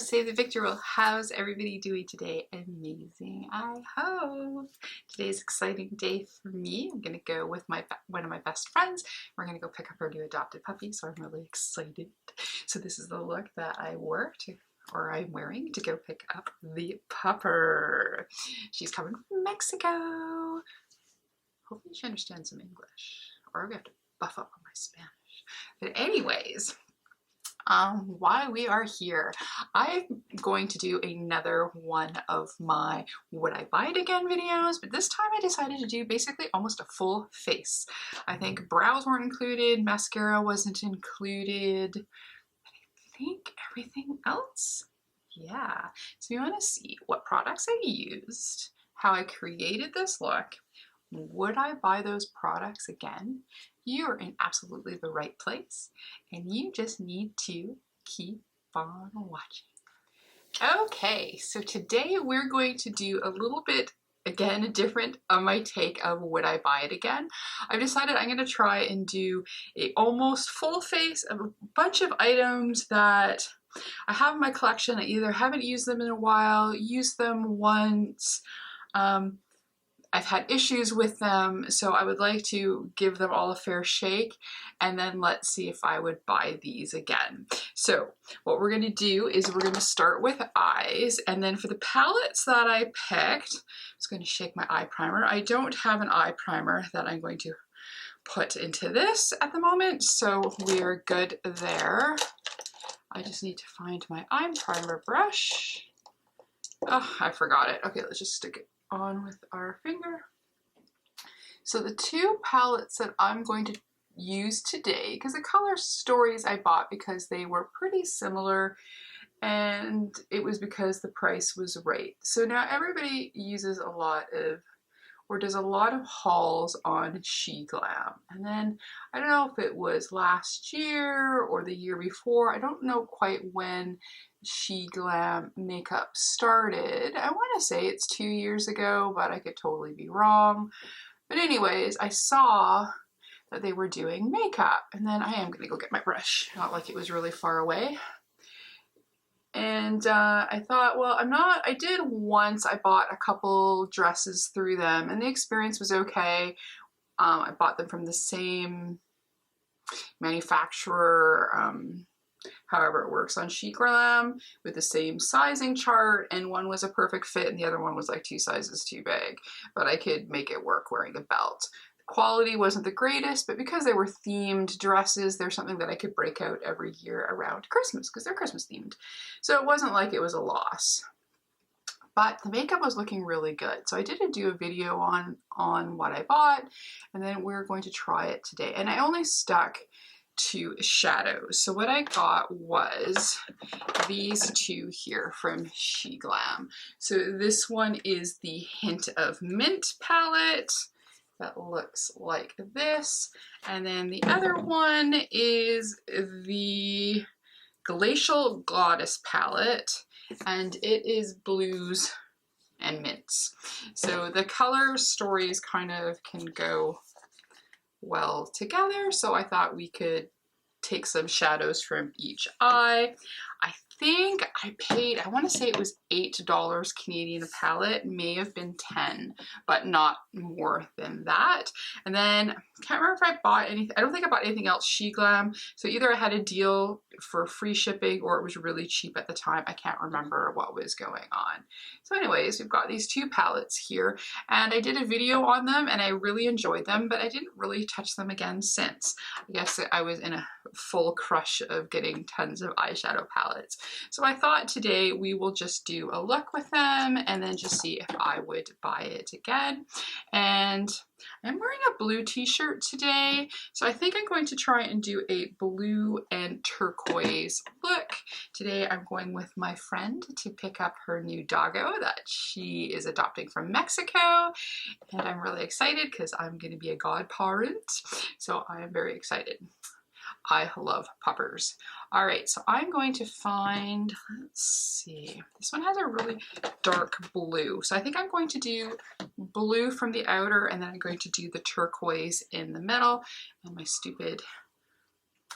Say the Victor will. How's everybody doing today? Amazing, I hope. Today's an exciting day for me. I'm gonna go with one of my best friends. We're gonna go pick up our new adopted puppy, so I'm really excited. So this is the look that I'm wearing to go pick up the pupper. She's coming from Mexico. Hopefully she understands some English, or I'm gonna have to buff up on my Spanish. But anyways, why we are here, I'm going to do another one of my Would I Buy It Again videos, but this time I decided to do basically almost a full face. I think brows weren't included, mascara wasn't included, but I think everything else, yeah. So you want to see what products I used, how I created this look. Would I buy those products again? You're in absolutely the right place, and you just need to keep on watching. Okay, so today we're going to do a little bit, again, different on my take of Would I Buy It Again. I've decided I'm going to try and do a almost full face of a bunch of items that I have in my collection. I either haven't used them in a while, used them once, I've had issues with them, so I would like to give them all a fair shake, and then let's see if I would buy these again. So what we're going to do is we're going to start with eyes, and then for the palettes that I picked, I'm just going to shake my eye primer. I don't have an eye primer that I'm going to put into this at the moment, so we're good there. I just need to find my eye primer brush. Oh, I forgot it. Okay, let's just stick it on with our finger. So the two palettes that I'm going to use today, because the color stories I bought because they were pretty similar, and it was because the price was right. So now everybody uses a lot of, or does a lot of hauls on SheGlam. And then I don't know if it was last year or the year before. I don't know quite when SheGlam makeup started. I want to say it's 2 years ago, but I could totally be wrong. But anyways, I saw that they were doing makeup, and then I am gonna go get my brush. Not like it was really far away. And I thought, well, I did once, I bought a couple dresses through them, and the experience was okay. I bought them from the same manufacturer, however it works on SheGlam, with the same sizing chart, and one was a perfect fit and the other one was like 2 sizes too big, but I could make it work wearing a belt. Quality wasn't the greatest, but because they were themed dresses, they're something that I could break out every year around Christmas because they're Christmas themed. So it wasn't like it was a loss. But the makeup was looking really good. So I did do a video on what I bought, and then we're going to try it today. And I only stuck to shadows. So what I got was these two here from SheGlam. So this one is the Hint of Mint palette. That looks like this. And then the other one is the Glacial Goddess palette, and it is blues and mints. So the color stories kind of can go well together, so I thought we could take some shadows from each eye. I think I paid, I want to say it was $8 Canadian a palette, may have been 10, but not more than that. And then I can't remember if I bought anything, I don't think I bought anything else SheGlam, so either I had a deal for free shipping or it was really cheap at the time. I can't remember what was going on. So anyways, we've got these two palettes here, and I did a video on them and I really enjoyed them, but I didn't really touch them again since. I guess I was in a full crush of getting tons of eyeshadow palettes. So I thought today we will just do a look with them and then just see if I would buy it again. And I'm wearing a blue t-shirt today, so I think I'm going to try and do a blue and turquoise look. Today I'm going with my friend to pick up her new doggo that she is adopting from Mexico, and I'm really excited because I'm going to be a godparent, so I am very excited. I love puppers. All right, so I'm going to find, let's see, this one has a really dark blue. So I think I'm going to do blue from the outer, and then I'm going to do the turquoise in the middle. And my stupid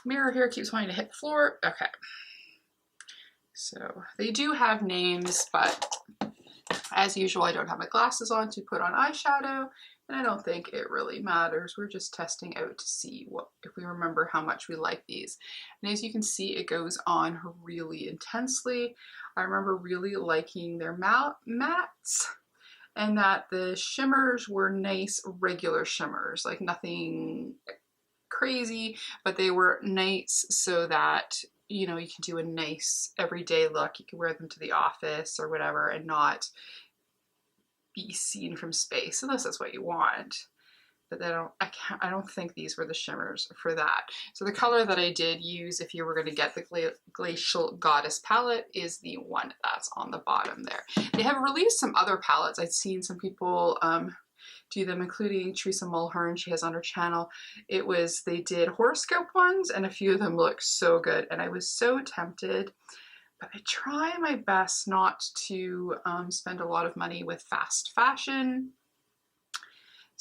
mirror here keeps wanting to hit the floor. Okay. So they do have names, but as usual, I don't have my glasses on to put on eyeshadow, and I don't think it really matters. We're just testing out to see if we remember how much we like these. And as you can see, it goes on really intensely. I remember really liking their mattes, and that the shimmers were nice, regular shimmers, like nothing crazy, but they were nice so that, you know, you can do a nice everyday look. You can wear them to the office or whatever and not be seen from space, unless that's what you want. But I don't think these were the shimmers for that. So the color that I did use, if you were going to get the Glacial Goddess palette, is the one that's on the bottom there. They have released some other palettes. I'd seen some people do them, including Teresa Mulhern. She has on her channel. They did horoscope ones, and a few of them look so good, and I was so tempted. But I try my best not to spend a lot of money with fast fashion.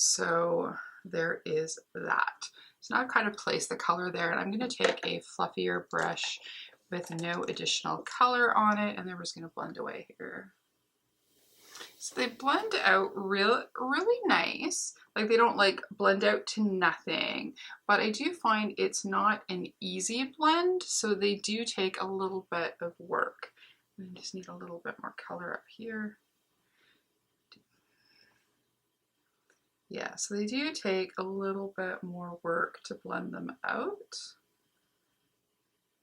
So there is that. So now I've kind of placed the color there, and I'm going to take a fluffier brush with no additional color on it, and then we're just going to blend away here. So they blend out really nice. Like, they don't like blend out to nothing, but I do find it's not an easy blend, so they do take a little bit of work. I just need a little bit more color up here. Yeah, so they do take a little bit more work to blend them out.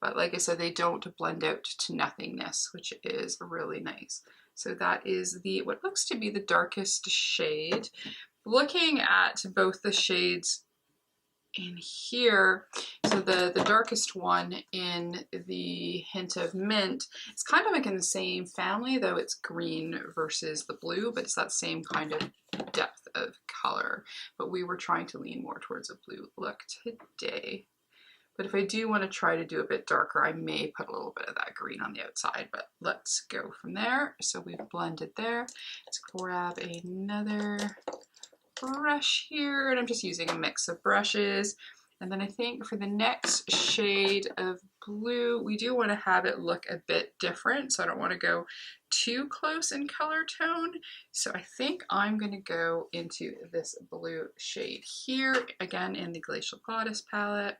But like I said, they don't blend out to nothingness, which is really nice. So that is what looks to be the darkest shade. Looking at both the shades in here, so the darkest one in the Hint of Mint, it's kind of like in the same family, though it's green versus the blue, but it's that same kind of depth of color. But we were trying to lean more towards a blue look today. But if I do want to try to do a bit darker, I may put a little bit of that green on the outside, but let's go from there. So we've blended there. Let's grab another brush here, and I'm just using a mix of brushes. And then I think for the next shade of blue, we do want to have it look a bit different, so I don't want to go too close in color tone. So I think I'm going to go into this blue shade here, again in the Glacial Goddess palette.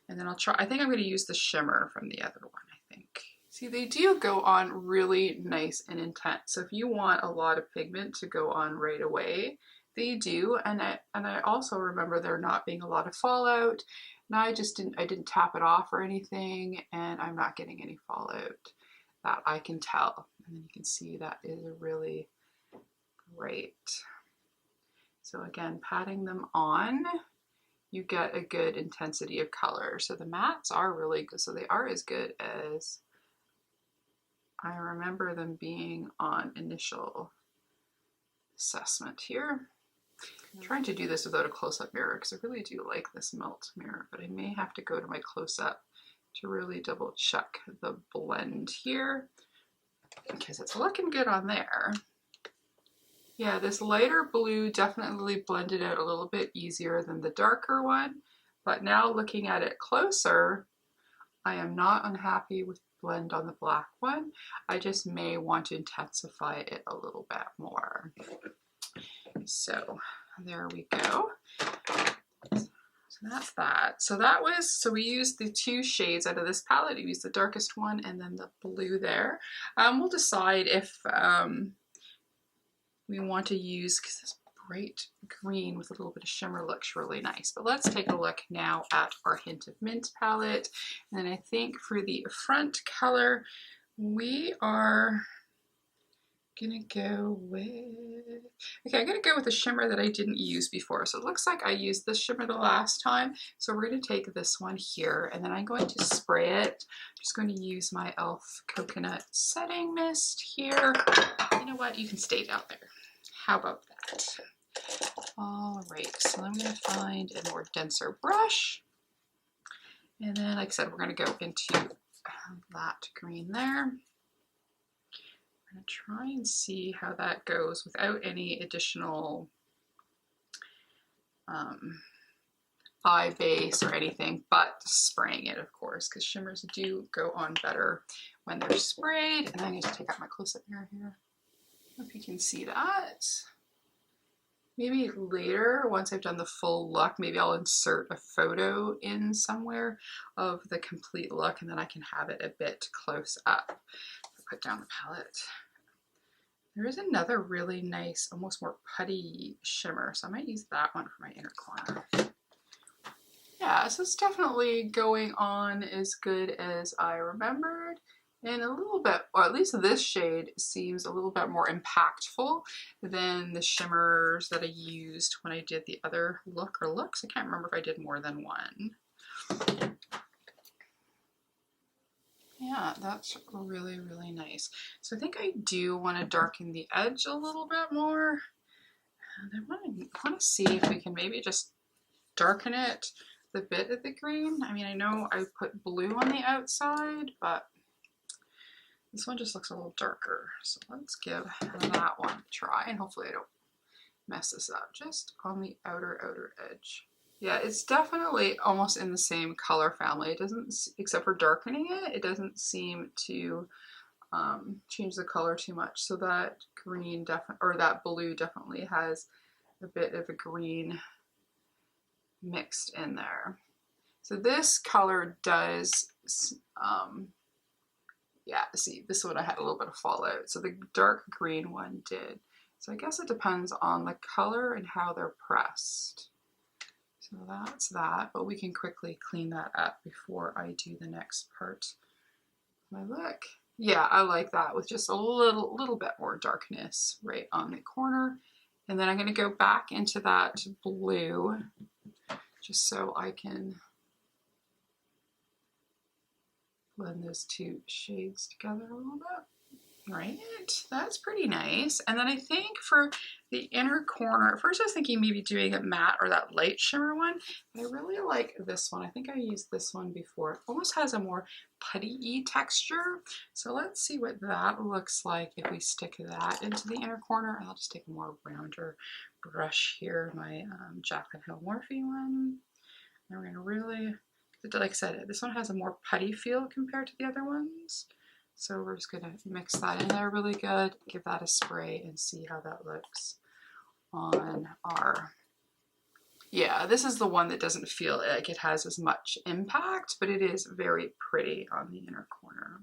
And then I think I'm going to use the shimmer from the other one, I think. See, they do go on really nice and intense. So if you want a lot of pigment to go on right away, they do. And I also remember there not being a lot of fallout. And I didn't tap it off or anything, and I'm not getting any fallout that I can tell. And then you can see that is really great. So again, patting them on, you get a good intensity of color. So the mattes are really good. So they are as good as I remember them being on initial assessment here. I'm trying to do this without a close-up mirror because I really do like this melt mirror, but I may have to go to my close-up to really double check the blend here because it's looking good on there. Yeah, this lighter blue definitely blended out a little bit easier than the darker one, but now looking at it closer, I am not unhappy with the blend on the black one. I just may want to intensify it a little bit more. So there we go. So that's that. So we used the two shades out of this palette. We used the darkest one and then the blue there. We'll decide if we want to use, because this bright green with a little bit of shimmer looks really nice. But let's take a look now at our Hint of Mint palette. And I think for the front color, we are gonna go with, okay, I'm gonna go with a shimmer that I didn't use before. So it looks like I used this shimmer the last time. So we're gonna take this one here, and then I'm going to spray it. I'm just going to use my e.l.f. Coconut Setting Mist here. You know what, you can stay down there. How about that? All right, so I'm gonna find a more denser brush. And then, like I said, we're gonna go into that green there. I'm going to try and see how that goes without any additional eye base or anything, but spraying it, of course, because shimmers do go on better when they're sprayed. And then I'm going to take out my close-up mirror here. I hope you can see that. Maybe later, once I've done the full look, maybe I'll insert a photo in somewhere of the complete look, and then I can have it a bit close up. Put down the palette. There is another really nice, almost more putty shimmer, so I might use that one for my inner corner. Yeah, so it's definitely going on as good as I remembered. And a little bit, or at least this shade seems a little bit more impactful than the shimmers that I used when I did the other look or looks. I can't remember if I did more than one. Yeah, that's really, really nice. So I think I do want to darken the edge a little bit more. And I want to see if we can maybe just darken it the bit of the green. I mean, I know I put blue on the outside, but this one just looks a little darker. So let's give that one a try, and hopefully I don't mess this up. Just on the outer edge. Yeah, it's definitely almost in the same color family. It doesn't, except for darkening it, it doesn't seem to change the color too much. So that green or that blue definitely has a bit of a green mixed in there. So this color does, yeah, see, this one I had a little bit of fallout. So the dark green one did. So I guess it depends on the color and how they're pressed. So that's that, but we can quickly clean that up before I do the next part of my look. Yeah, I like that with just a little bit more darkness right on the corner. And then I'm going to go back into that blue just so I can blend those two shades together a little bit. Right, that's pretty nice. And then I think for the inner corner, at first I was thinking maybe doing a matte or that light shimmer one, but I really like this one. I think I used this one before. It almost has a more putty-y texture. So let's see what that looks like if we stick that into the inner corner. I'll just take a more rounder brush here, my Jaclyn Hill Morphe one. And we're gonna really, like I said, this one has a more putty feel compared to the other ones. So we're just gonna mix that in there really good, give that a spray and see how that looks on our, yeah, this is the one that doesn't feel like it has as much impact, but it is very pretty on the inner corner.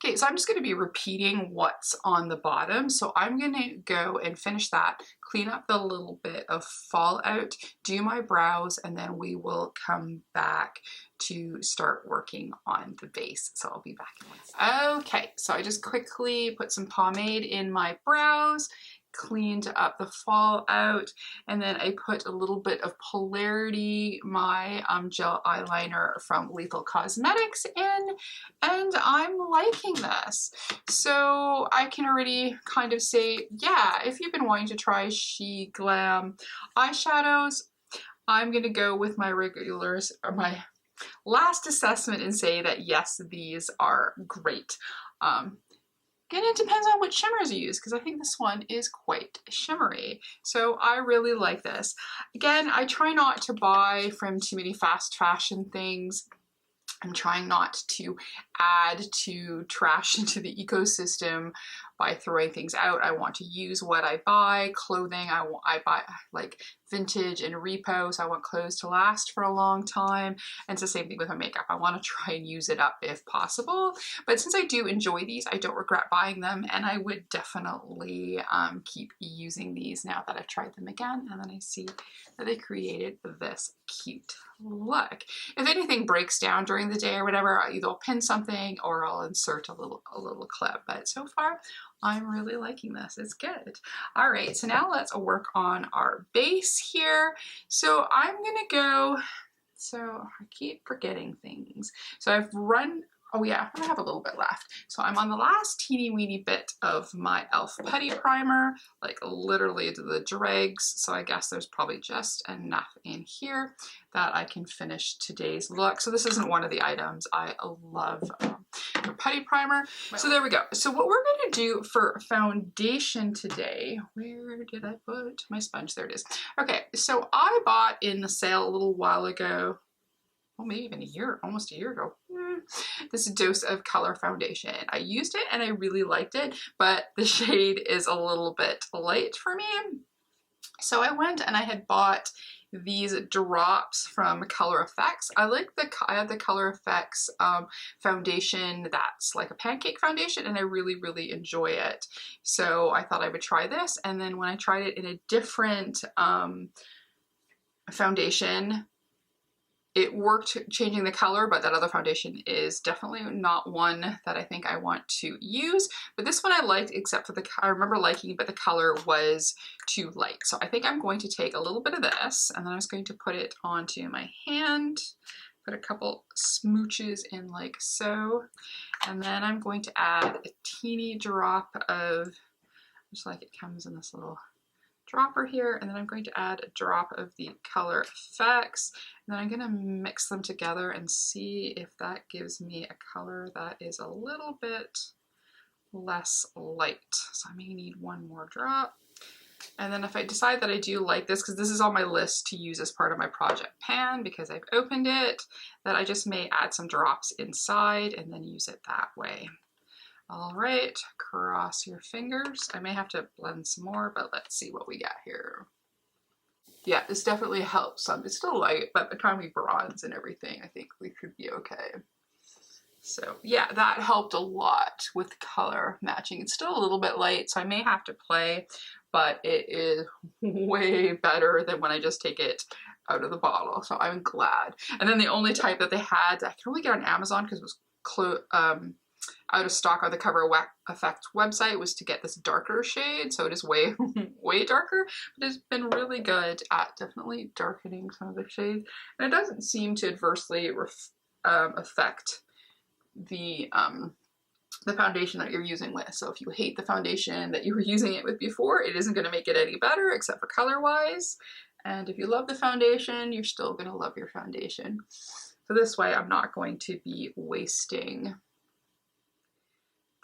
Okay, so I'm just going to be repeating what's on the bottom. So I'm going to go and finish that, clean up the little bit of fallout, do my brows, and then we will come back to start working on the base. So I'll be back in 1 second. Okay, so I just quickly put some pomade in my brows, cleaned up the fallout, and then I put a little bit of Polarity, my gel eyeliner from Lethal Cosmetics in, and I'm liking this. So I can already kind of say, yeah, if you've been wanting to try She Glam eyeshadows, I'm gonna go with my regulars, or my last assessment, and say that yes, these are great. Again, it depends on what shimmers you use, because I think this one is quite shimmery. So I really like this. Again, I try not to buy from too many fast fashion things. I'm trying not to add to trash into the ecosystem by throwing things out. I want to use what I buy. Clothing, I buy like vintage and repo, so I want clothes to last for a long time. And it's the same thing with my makeup. I want to try and use it up if possible. But since I do enjoy these, I don't regret buying them, and I would definitely keep using these now that I've tried them again, and then I see that they created this cute look. If anything breaks down during the day or whatever, either I'll pin something or I'll insert a little clip. But so far, I'm really liking this. It's good. All right, so now let's work on our base here. So I'm gonna go, so I keep forgetting things. So I've run, oh yeah, I have a little bit left. So I'm on the last teeny weeny bit of my e.l.f. Putty Primer, like literally to the dregs. So I guess there's probably just enough in here that I can finish today's look. So this isn't one of the items I love for Putty Primer. So there we go. So what we're gonna do for foundation today, where did I put my sponge? There it is. Okay, so I bought in the sale a little while ago well, maybe even a year, almost a year ago. This Dose of Color foundation. I used it and I really liked it, but the shade is a little bit light for me. So I went and I had bought these drops from Color Effects. I have the Color Effects foundation that's like a pancake foundation, and I really, really enjoy it. So I thought I would try this, and then when I tried it in a different foundation, it worked changing the color, but that other foundation is definitely not one that I think I want to use. But this one I liked, except for I remember liking it, but the color was too light. So I think I'm going to take a little bit of this, and then I'm just going to put it onto my hand, put a couple smooches in like so, and then I'm going to add a teeny drop of, just like it comes in this little dropper here, and then I'm going to add a drop of the Color Effects, and then I'm going to mix them together and see if that gives me a color that is a little bit less light. So I may need one more drop. And then if I decide that I do like this, because this is on my list to use as part of my project pan because I've opened it, that I just may add some drops inside and then use it that way. All right, cross your fingers. I may have to blend some more, but let's see what we got here. Yeah, this definitely helps some. It's still light, but by the time we bronze and everything, I think we could be okay. So yeah, that helped a lot with color matching. It's still a little bit light, so I may have to play, but it is way better than when I just take it out of the bottle. So I'm glad. And then the only type that they had, I can only get on Amazon because it was out of stock on the Color Effect website, was to get this darker shade. So it is way, way darker, but it's been really good at definitely darkening some of the shades. And it doesn't seem to adversely affect the foundation that you're using with. So if you hate the foundation that you were using it with before, it isn't going to make it any better except for color wise. And if you love the foundation, you're still going to love your foundation. So this way I'm not going to be wasting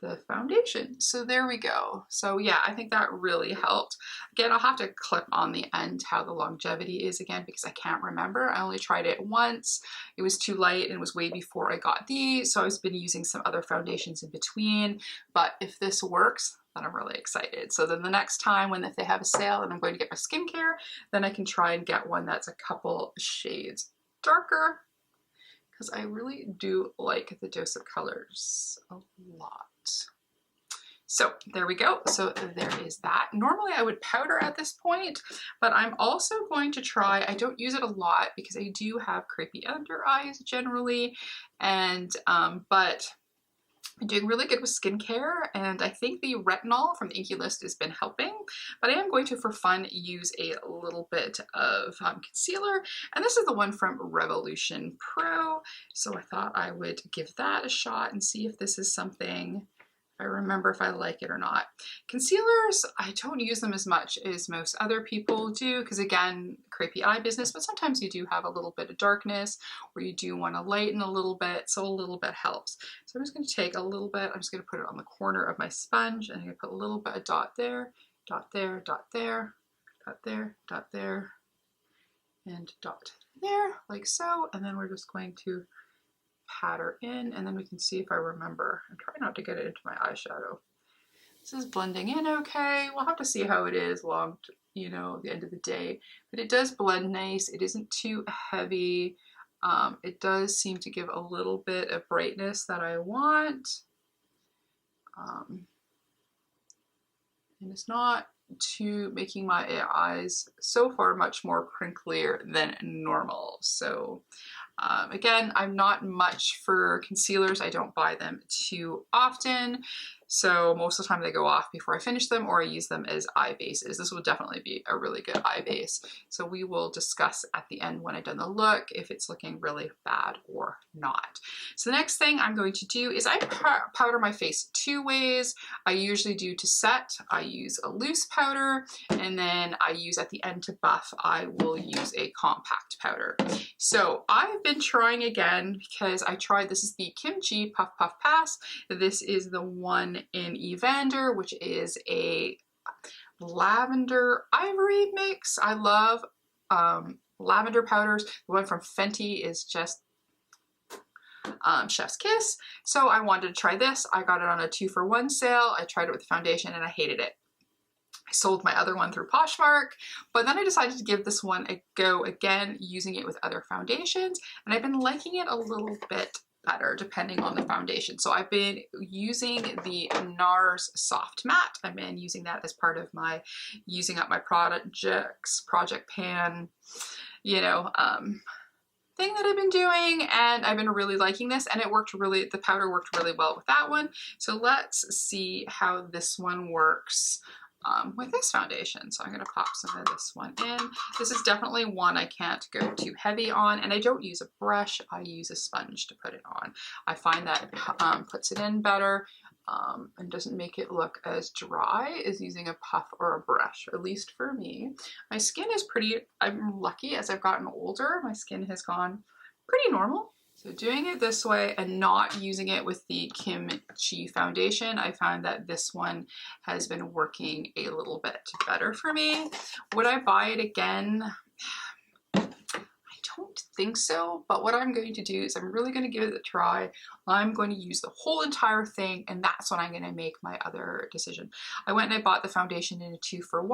the foundation. So there we go. So yeah, I think that really helped. Again, I'll have to clip on the end how the longevity is again because I can't remember. I only tried it once. It was too light and it was way before I got these. So I've been using some other foundations in between. But if this works, then I'm really excited. So then the next time if they have a sale and I'm going to get my skincare, then I can try and get one that's a couple shades darker because I really do like the Dose of Colors a lot. So there we go. So there is that. Normally I would powder at this point, but I'm also going to try, I don't use it a lot because I do have crepey under eyes generally, and but I'm doing really good with skincare, and I think the retinol from the Inky List has been helping, but I am going to, for fun, use a little bit of concealer, and this is the one from Revolution Pro, so I thought I would give that a shot and see if this is something, I remember if I like it or not. Concealers, I don't use them as much as most other people do because again, crepey eye business, but sometimes you do have a little bit of darkness or you do want to lighten a little bit, so a little bit helps. So I'm just going to take a little bit, I'm just going to put it on the corner of my sponge and I'm going to put a little bit of dot there, dot there, dot there, dot there, dot there, and dot there, like so, and then we're just going to patter in, and then we can see if I remember. I'm trying not to get it into my eyeshadow. This is blending in okay. We'll have to see how it is at the end of the day, but it does blend nice. It isn't too heavy. It does seem to give a little bit of brightness that I want, and it's not making my eyes so far much more crinklier than normal. So again, I'm not much for concealers. I don't buy them too often. So most of the time they go off before I finish them or I use them as eye bases. This will definitely be a really good eye base. So we will discuss at the end when I've done the look if it's looking really bad or not. So the next thing I'm going to do is I powder my face two ways. I usually do to set. I use a loose powder, and then I use at the end to buff, I will use a compact powder. So I've been trying again because I tried, this is the Kimchi Puff Puff Pass. This is the one in Evander, which is a lavender ivory mix. I love lavender powders. The one from Fenty is just Chef's Kiss. So I wanted to try this. I got it on a 2-for-1 sale. I tried it with the foundation and I hated it. I sold my other one through Poshmark, but then I decided to give this one a go again, using it with other foundations, and I've been liking it a little bit better depending on the foundation. So I've been using the NARS Soft Matte. I've been using that as part of my using up my project pan, you know, thing that I've been doing, and I've been really liking this, and it worked really, the powder worked really well with that one. So let's see how this one works with this foundation. So I'm going to pop some of this one in. This is definitely one I can't go too heavy on, and I don't use a brush. I use a sponge to put it on. I find that it puts it in better and doesn't make it look as dry as using a puff or a brush, at least for me. My skin is pretty, I'm lucky as I've gotten older, my skin has gone pretty normal. So doing it this way and not using it with the Kimchi foundation, I found that this one has been working a little bit better for me. Would I buy it again? I don't think so, but what I'm going to do is I'm really going to give it a try. I'm going to use the whole entire thing, and that's when I'm going to make my other decision. I went and I bought the foundation in a 2-for-1.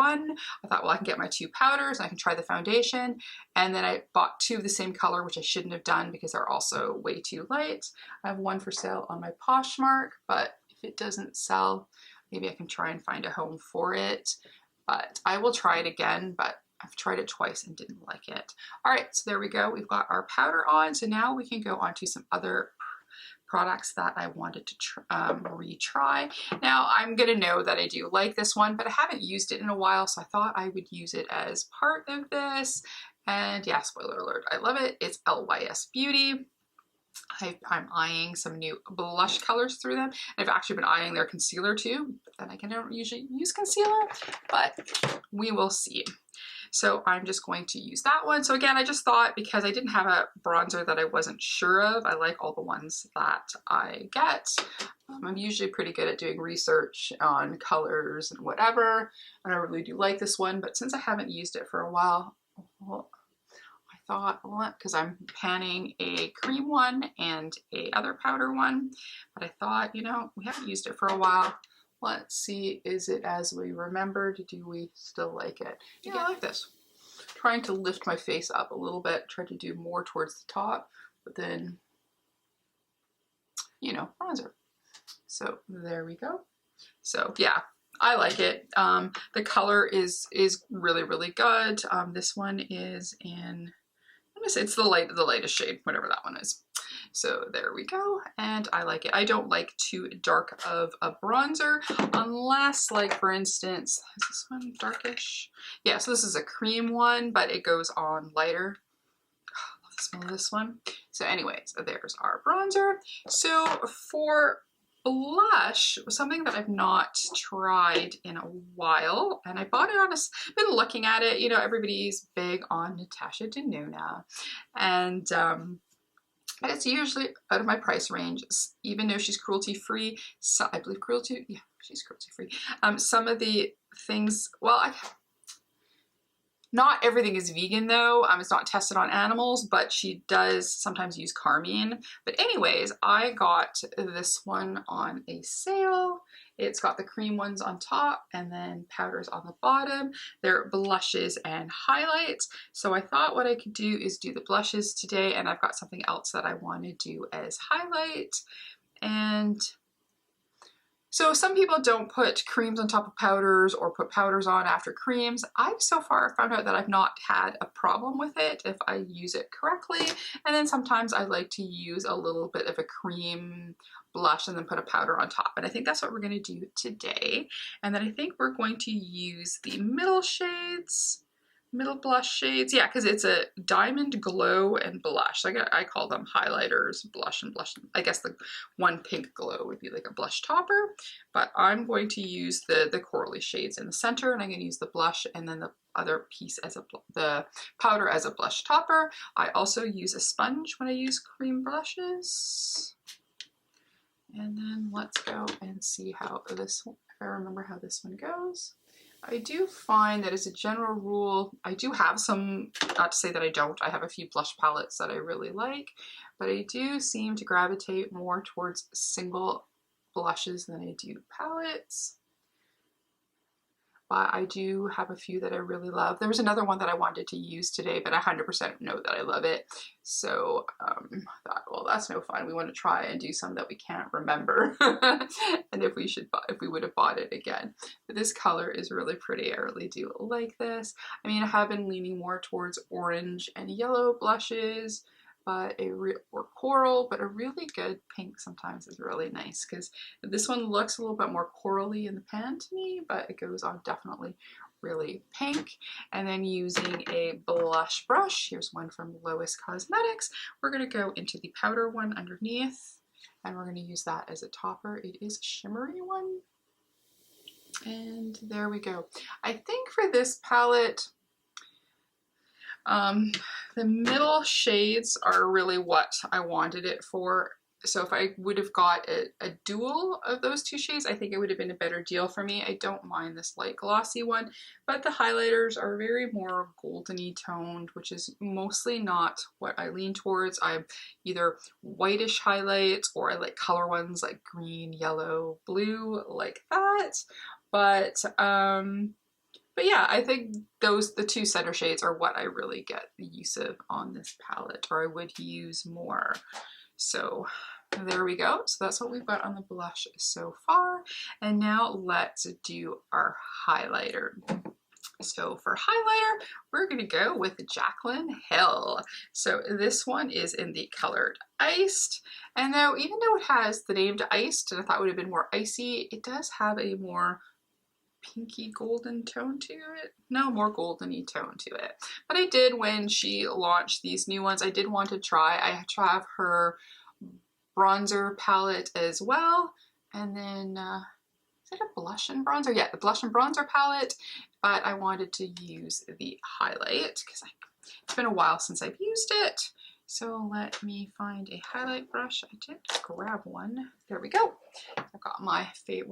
I thought, well, I can get my 2 powders, I can try the foundation, and then I bought 2 of the same color, which I shouldn't have done because they're also way too light. I have one for sale on my Poshmark, but if it doesn't sell, maybe I can try and find a home for it. But I will try it again, but I've tried it twice and didn't like it. All right, so there we go. We've got our powder on. So now we can go on to some other products that I wanted to retry. Now I'm gonna know that I do like this one, but I haven't used it in a while, so I thought I would use it as part of this. And yeah, spoiler alert, I love it. It's LYS Beauty. I'm eyeing some new blush colors through them. I've actually been eyeing their concealer too, but then again, I don't usually use concealer, but we will see. So I'm just going to use that one. So again, I just thought, because I didn't have a bronzer that I wasn't sure of, I like all the ones that I get. I'm usually pretty good at doing research on colors and whatever, and I really do like this one, but since I haven't used it for a while, well, I thought, well, because I'm panning a cream one and a other powder one, but I thought, you know, we haven't used it for a while. Let's see, is it as we remembered? Do we still like it? Yeah, I like this. Trying to lift my face up a little bit, try to do more towards the top, but then, you know, bronzer. So there we go. So yeah, I like it. The color is really, really good. This one is in, I'm gonna say it's the lightest shade, whatever that one is. So there we go, and I like it. I don't like too dark of a bronzer unless, like, for instance, is this one darkish? Yeah, so this is a cream one, but it goes on lighter. Oh, I love the smell of this one. So anyways, there's our bronzer. So for blush, something that I've not tried in a while, and I bought it on been looking at it, you know, everybody's big on Natasha Denona, and but it's usually out of my price range, even though she's cruelty-free. So I believe yeah, she's cruelty-free. Some of the things, well, not everything is vegan though. It's not tested on animals, but she does sometimes use carmine. But anyways, I got this one on a sale. It's got the cream ones on top and then powders on the bottom. They're blushes and highlights. So I thought what I could do is do the blushes today, and I've got something else that I want to do as highlight. And so some people don't put creams on top of powders or put powders on after creams. I've so far found out that I've not had a problem with it if I use it correctly. And then sometimes I like to use a little bit of a cream blush and then put a powder on top. And I think that's what we're going to do today. And then I think we're going to use the middle shades. Middle blush shades, yeah, because it's a diamond glow and blush. Like I call them highlighters, blush and blush. I guess the one pink glow would be like a blush topper, but I'm going to use the corally shades in the center, and I'm going to use the blush and then the other piece as the powder as a blush topper. I also use a sponge when I use cream blushes. And then let's go and see how this, if I remember how this one goes. I do find that as a general rule, I do have some, not to say that I don't, I have a few blush palettes that I really like, but I do seem to gravitate more towards single blushes than I do palettes. But I do have a few that I really love. There was another one that I wanted to use today, but I 100% know that I love it. So I thought, well, that's no fun. We want to try and do some that we can't remember, and if we would have bought it again. But this color is really pretty. I really do like this. I mean, I have been leaning more towards orange and yellow blushes, but or coral, but a really good pink sometimes is really nice, because this one looks a little bit more corally in the pan to me, but it goes on definitely really pink. And then using a blush brush, here's one from Lois Cosmetics, we're going to go into the powder one underneath, and we're going to use that as a topper. It is a shimmery one. And there we go. I think for this palette, the middle shades are really what I wanted it for. So if I would have got a dual of those two shades, I think it would have been a better deal for me. I don't mind this light glossy one, but the highlighters are very more goldeny toned, which is mostly not what I lean towards. I'm either whitish highlights, or I like color ones like green, yellow, blue, like that. But yeah, I think the two center shades are what I really get the use of on this palette, or I would use more. So there we go. So that's what we've got on the blush so far. And now let's do our highlighter. So for highlighter, we're going to go with Jaclyn Hill. So this one is in the colored Iced. And now, even though it has the name Iced, and I thought it would have been more icy, it does have a more pinky golden tone to it. No, more goldeny tone to it. But I did, when she launched these new ones, I did want to try. I have her bronzer palette as well. And then, is it a blush and bronzer? Yeah, the blush and bronzer palette. But I wanted to use the highlight because it's been a while since I've used it. So let me find a highlight brush. I did grab one. There we go. I've got one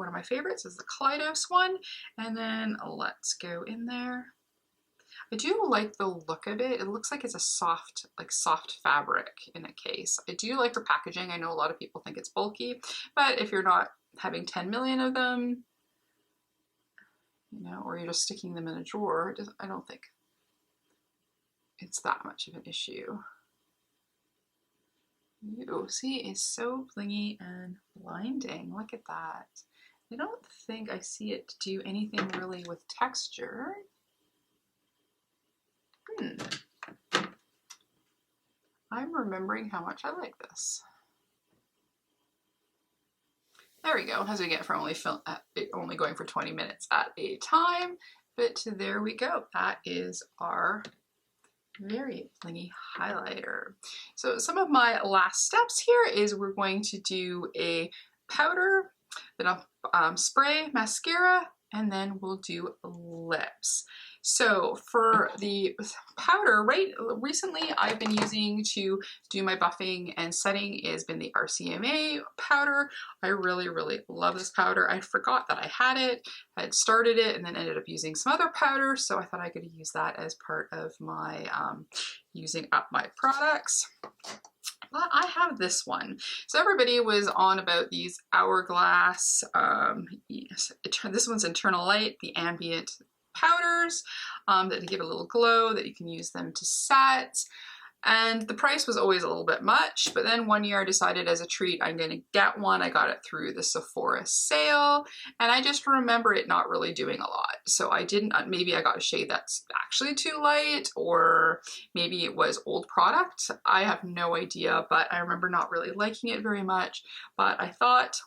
of my favorites is the Kaleidos one. And then let's go in there. I do like the look of it. It looks like it's a soft fabric in a case. I do like her packaging. I know a lot of people think it's bulky, but if you're not having 10 million of them, you know, or you're just sticking them in a drawer, I don't think it's that much of an issue. You see, it's so blingy and blinding. Look at that. I don't think I see it do anything really with texture. I'm remembering how much I like this. There we go, as we get for only going for 20 minutes at a time. But there we go. That is our very blingy highlighter. So some of my last steps here is we're going to do a powder, then I'll spray mascara, and then we'll do lips. So for the powder, recently I've been using to do my buffing and setting has been the RCMA powder. I really, really love this powder. I forgot that I had it, I had started it, and then ended up using some other powder. So I thought I could use that as part of my using up my products. But I have this one. So everybody was on about these Hourglass, this one's Internal Light, the ambient powders that give a little glow, that you can use them to set. And the price was always a little bit much, but then one year I decided as a treat I'm going to get one. I got it through the Sephora sale, and I just remember it not really doing a lot. So I didn't, maybe I got a shade that's actually too light, or maybe it was old product. I have no idea, but I remember not really liking it very much, but I thought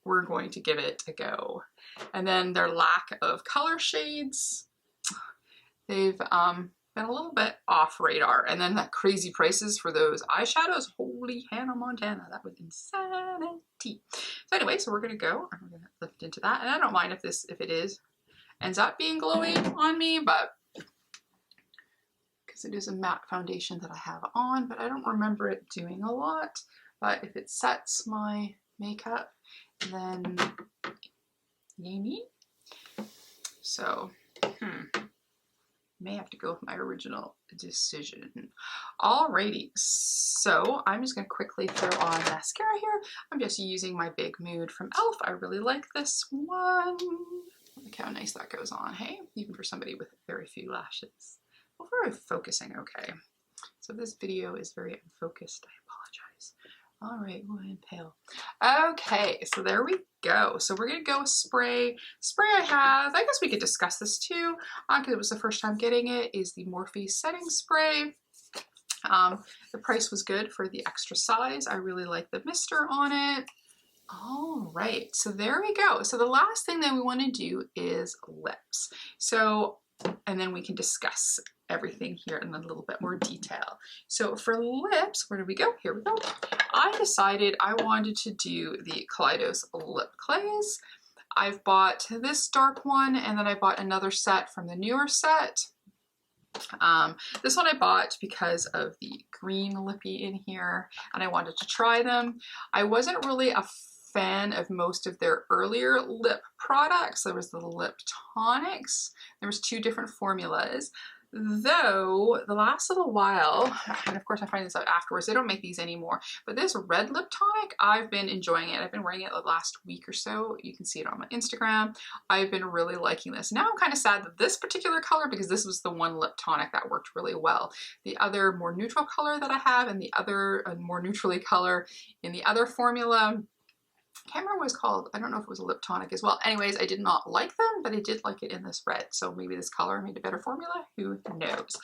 we're going to give it a go. And then their lack of color shades, they've been a little bit off radar. And then that crazy prices for those eyeshadows, holy Hannah Montana, that was insanity. So anyway, so we're gonna go, and we're gonna lift into that. And I don't mind if it ends up being glowy on me, but because it is a matte foundation that I have on, but I don't remember it doing a lot. But if it sets my makeup, then yay me. So, may have to go with my original decision. Alrighty, so I'm just gonna quickly throw on mascara here. I'm just using my Big Mood from e.l.f. I really like this one. Look how nice that goes on, hey? Even for somebody with very few lashes. Well, very focusing, okay. So this video is very unfocused, I apologize. All right, we'll inhale. Okay, so there we go. So we're gonna go with spray. Spray I have, I guess we could discuss this too, because it was the first time getting it, is the Morphe setting spray. The price was good for the extra size. I really like the mister on it. All right, so there we go. So the last thing that we want to do is lips. So, and then we can discuss everything here in a little bit more detail. So for lips, where do we go? Here we go. I decided I wanted to do the Kaleidos lip clays. I've bought this dark one, and then I bought another set from the newer set. This one I bought because of the green lippy in here, and I wanted to try them. I wasn't really a fan of most of their earlier lip products. There was the lip tonics. There was 2 different formulas. Though the last little while, and of course I find this out afterwards, they don't make these anymore, but this red lip tonic, I've been enjoying it. I've been wearing it the last week or so. You can see it on my Instagram. I've been really liking this. Now I'm kind of sad that this particular color, because this was the one lip tonic that worked really well. The other more neutral color that I have, and the other more neutrally color in the other formula, I can't remember what it's called. I don't know if it was a lip tonic as well. Anyways, I did not like them, but I did like it in this red. So maybe this color made a better formula. Who knows?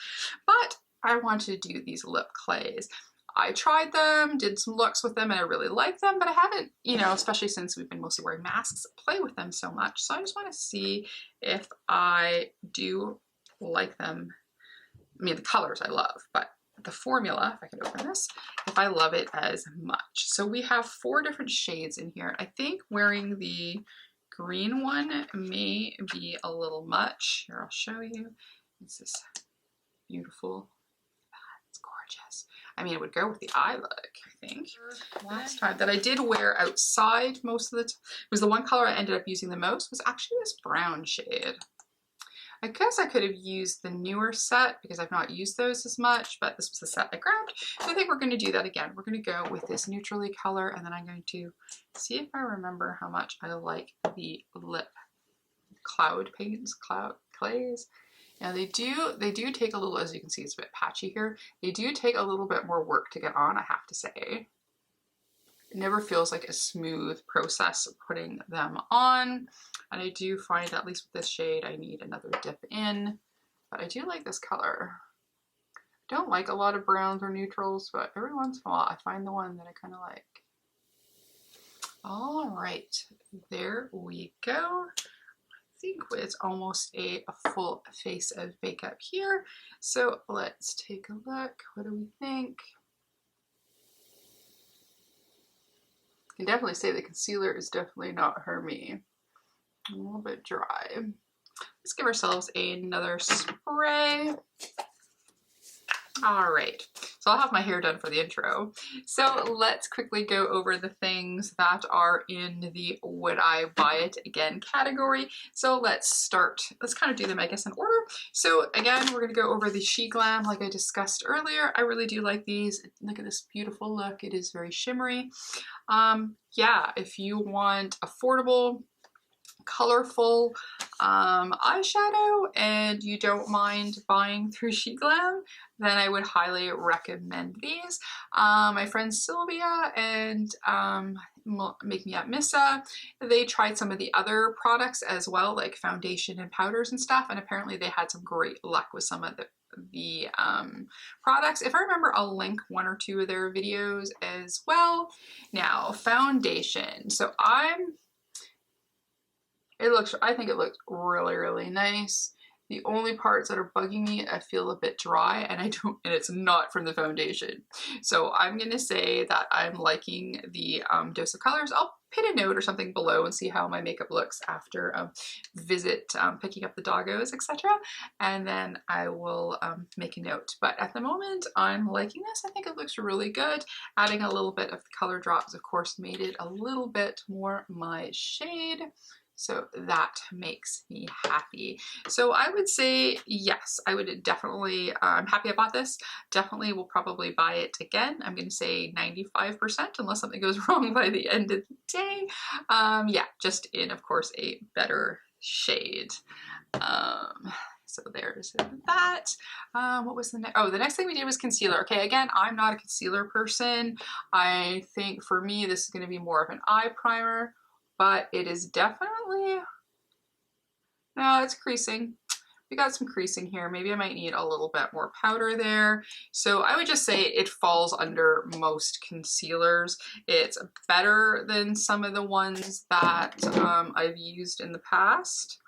But I wanted to do these lip clays. I tried them, did some looks with them, and I really like them, but I haven't, you know, especially since we've been mostly wearing masks, play with them so much. So I just want to see if I do like them. I mean, the colors I love, but the formula, if I can open this, if I love it as much. So we have 4 different shades in here. I think wearing the green one may be a little much. Here, I'll show you. It's this beautiful, it's gorgeous. I mean, it would go with the eye look, I think. Last time that I did wear outside most of the time, was the one color I ended up using the most was actually this brown shade. I guess I could have used the newer set because I've not used those as much, but this was the set I grabbed. So I think we're going to do that again. We're going to go with this neutrally color, and then I'm going to see if I remember how much I like the lip cloud paints, cloud clays. Now they do take a little, as you can see, it's a bit patchy here. They do take a little bit more work to get on, I have to say. It never feels like a smooth process putting them on. And I do find, at least with this shade, I need another dip in. But I do like this color. I don't like a lot of browns or neutrals, but every once in a while I find the one that I kind of like. All right, there we go. I think it's almost a full face of makeup here. So let's take a look. What do we think? I can definitely say the concealer is definitely not me. A little bit dry. Let's give ourselves another spray. All right, so I'll have my hair done for the intro. So let's quickly go over the things that are in the would I buy it again category. So let's kind of do them, I guess, in order. So again, we're gonna go over the She Glam like I discussed earlier. I really do like these. Look at this beautiful look. It is very shimmery. Yeah, if you want affordable, colorful eyeshadow and you don't mind buying through She Glam, then I would highly recommend these. My friend Sylvia and Make Me Up Missa, they tried some of the other products as well, like foundation and powders and stuff, and apparently they had some great luck with some of the products. If I remember, I'll link 1 or 2 of their videos as well. Now, foundation. So I think it looks really, really nice. The only parts that are bugging me, I feel a bit dry, and it's not from the foundation. So I'm gonna say that I'm liking the dose of colors. I'll pin a note or something below and see how my makeup looks after visit picking up the doggos, etc. And then I will make a note. But at the moment, I'm liking this. I think it looks really good. Adding a little bit of the color drops, of course, made it a little bit more my shade. So that makes me happy. So I would say yes, I would definitely, I'm happy I bought this. Definitely will probably buy it again. I'm going to say 95% unless something goes wrong by the end of the day. Yeah, just in, of course, a better shade. So there's that. What was the next? Oh, the next thing we did was concealer. Okay, again, I'm not a concealer person. I think for me, this is going to be more of an eye primer, but it is definitely, no, it's creasing. We got some creasing here. Maybe I might need a little bit more powder there. So I would just say it falls under most concealers. It's better than some of the ones that I've used in the past.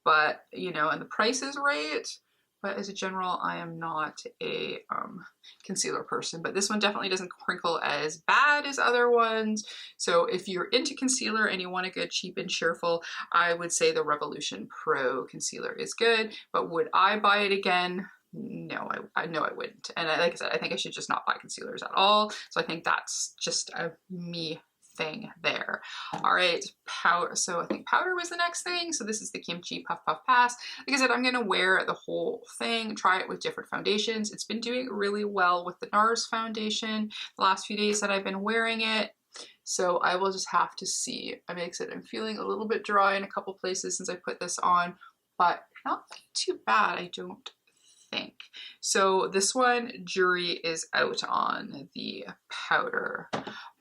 But, you know, and the price is right. But as a general, I am not a concealer person, but this one definitely doesn't crinkle as bad as other ones. So if you're into concealer and you want a good, cheap and cheerful, I would say the Revolution Pro concealer is good, but would I buy it again? No, I know I wouldn't. And like I said, I think I should just not buy concealers at all. So I think that's just a me thing there. All right, powder. So I think powder was the next thing. So this is the Kimchi Puff Puff Pass. Like I said, I'm gonna wear the whole thing, try it with different foundations. It's been doing really well with the NARS foundation the last few days that I've been wearing it. So I will just have to see. I mean, like I said, I'm feeling a little bit dry in a couple places since I put this on, but not too bad, I don't think. So this one, jury is out on the powder.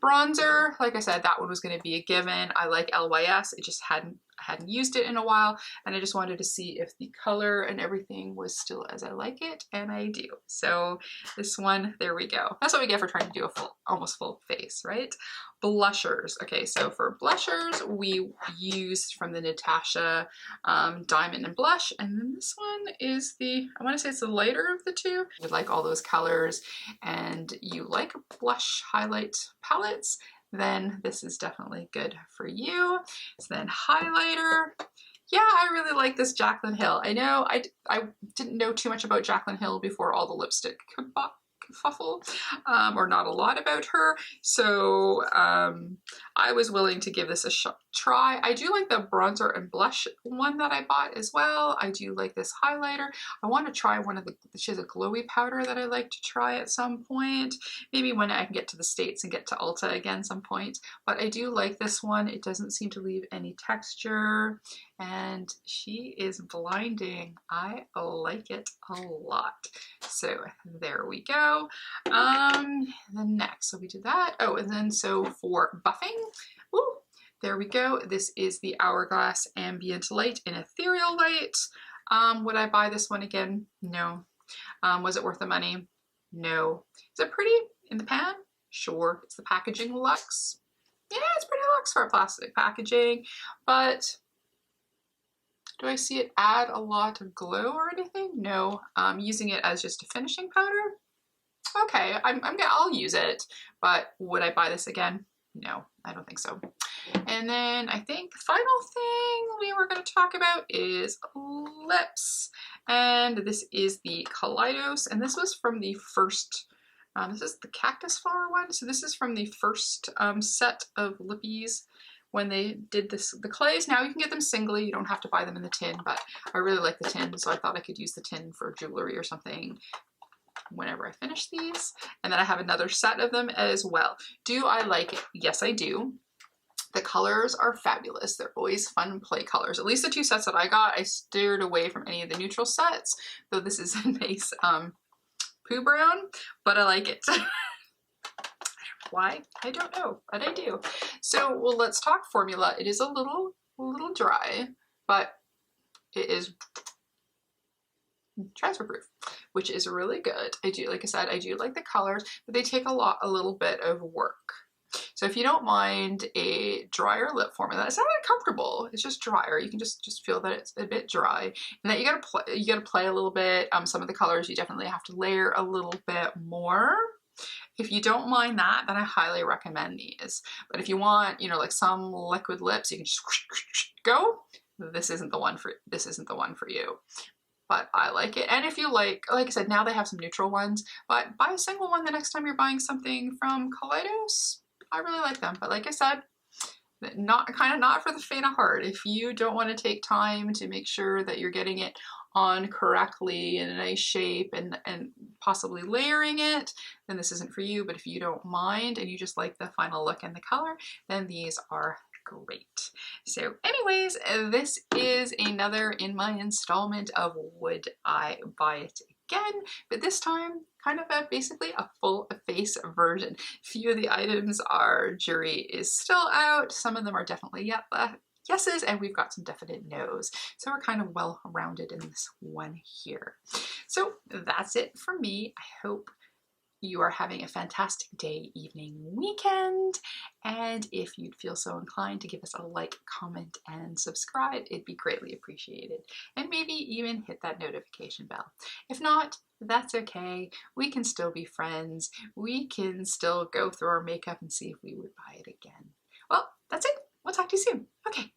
Bronzer, like I said, that one was going to be a given. I like LYS. It just I hadn't used it in a while, and I just wanted to see if the color and everything was still as I like it, and I do. So this one, there we go. That's what we get for trying to do a almost full face, right? Blushers. Okay, so for blushers, we used from the Natasha Diamond and Blush, and then this one is the, I want to say it's the lighter of the two. You like all those colors, and you like blush highlight palettes, then this is definitely good for you. So then highlighter. Yeah, I really like this Jaclyn Hill. I know I didn't know too much about Jaclyn Hill before all the lipstick kerfuffle, or not a lot about her. So I was willing to give this a try. I do like the bronzer and blush one that I bought as well. I do like this highlighter. I want to try one of the, she has a glowy powder that I like to try at some point. Maybe when I can get to the States and get to Ulta again some point. But I do like this one. It doesn't seem to leave any texture. And she is blinding. I like it a lot. So there we go. The next, so we did that. Oh, and then so for buffing, ooh, there we go. This is the Hourglass Ambient Light in Ethereal Light. Would I buy this one again? No. Was it worth the money? No. Is it pretty in the pan? Sure. Is the packaging luxe? Yeah, it's pretty luxe for plastic packaging, but do I see it add a lot of glow or anything? No. I'm using it as just a finishing powder. Okay, I'll use it, but would I buy this again? No, I don't think so. And then I think the final thing we were going to talk about is lips. And this is the Kaleidos, and this was from the first, this is the cactus flower one. So this is from the first set of lippies when they did this, the clays. Now you can get them singly, you don't have to buy them in the tin, but I really like the tin, so I thought I could use the tin for jewelry or something whenever I finish these. And then I have another set of them as well. Do I like it? Yes, I do. The colors are fabulous. They're always fun play colors. At least the two sets that I got, I steered away from any of the neutral sets, though this is a nice poo brown, but I like it. Why? I don't know, but I do. So, well, let's talk formula. It is a little dry, but it is transfer proof, which is really good. I do, like I said, I do like the colors, but they take a little bit of work. So if you don't mind a drier lip formula, it's not uncomfortable. It's just drier. You can just feel that it's a bit dry, and that you gotta play a little bit. Some of the colors you definitely have to layer a little bit more. If you don't mind that, then I highly recommend these. But if you want, you know, like some liquid lips, you can just go. This isn't the one for you. But I like it. And if you like I said, now they have some neutral ones, but buy a single one the next time you're buying something from Kaleidos. I really like them. But like I said, not for the faint of heart. If you don't want to take time to make sure that you're getting it on correctly in a nice shape and possibly layering it, then this isn't for you. But if you don't mind and you just like the final look and the color, then these are great. So anyways, this is another in my installment of Would I Buy It Again? But this time kind of basically a full face version. Few of the items our jury is still out. Some of them are definitely yeses, and we've got some definite no's. So we're kind of well rounded in this one here. So that's it for me. I hope you are having a fantastic day, evening, weekend. And if you'd feel so inclined to give us a like, comment, and subscribe, it'd be greatly appreciated. And maybe even hit that notification bell. If not, that's okay. We can still be friends. We can still go through our makeup and see if we would buy it again. Well, that's it. We'll talk to you soon. Okay.